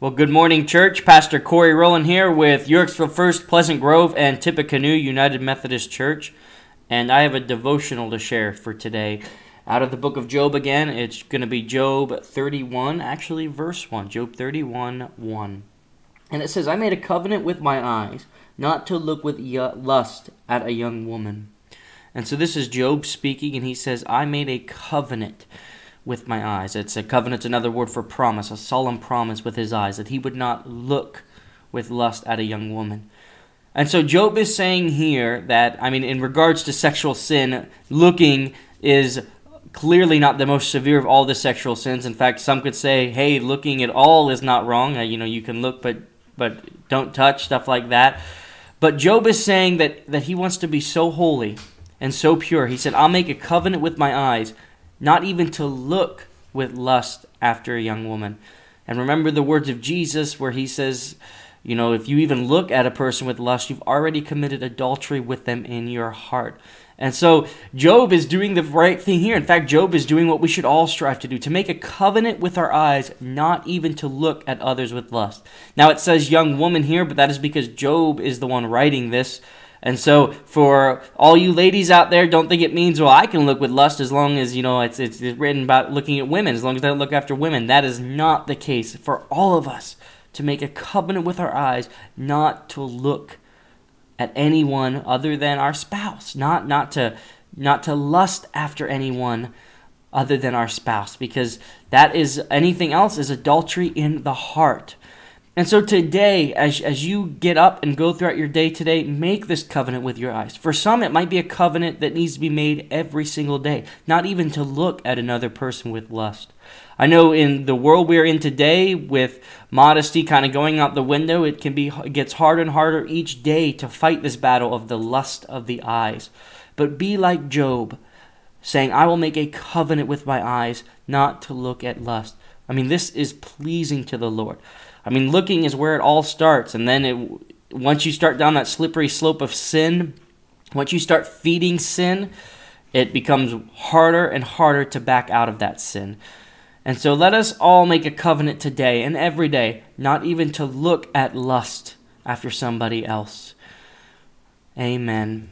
Well, good morning, church. Pastor Corey Rowland here with Yorksville First, Pleasant Grove, and Tippecanoe United Methodist Church. And I have a devotional to share for today. Out of the book of Job again, it's going to be Job 31, actually verse 1. Job 31, 1. And it says, I made a covenant with my eyes, not to look with lust at a young woman. And so this is Job speaking, and he says, I made a covenant with my eyes. It's a covenant's another word for promise, a solemn promise with his eyes, that he would not look with lust at a young woman. And so Job is saying here that, in regards to sexual sin, looking is clearly not the most severe of all the sexual sins. In fact, some could say, hey, looking at all is not wrong. You can look, but don't touch, stuff like that. But Job is saying that he wants to be so holy and so pure. He said, I'll make a covenant with my eyes, not even to look with lust after a young woman. And remember the words of Jesus where he says, if you even look at a person with lust, you've already committed adultery with them in your heart. And so Job is doing the right thing here. In fact, Job is doing what we should all strive to do, to make a covenant with our eyes, not even to look at others with lust. Now it says young woman here, but that is because Job is the one writing this. And so for all you ladies out there, don't think it means, well, I can look with lust as long as, it's written about looking at women, as long as I don't look after women. That is not the case for all of us, to make a covenant with our eyes, not to look at anyone other than our spouse, not to lust after anyone other than our spouse, because that is, anything else is adultery in the heart. And so today, as you get up and go throughout your day today, make this covenant with your eyes. For some, it might be a covenant that needs to be made every single day, not even to look at another person with lust. I know in the world we are in today, with modesty kind of going out the window, it gets harder and harder each day to fight this battle of the lust of the eyes. But be like Job, saying, I will make a covenant with my eyes not to look at lust. This is pleasing to the Lord. Looking is where it all starts, and then once you start down that slippery slope of sin, once you start feeding sin, it becomes harder and harder to back out of that sin. And so let us all make a covenant today and every day, not even to look at lust after somebody else. Amen.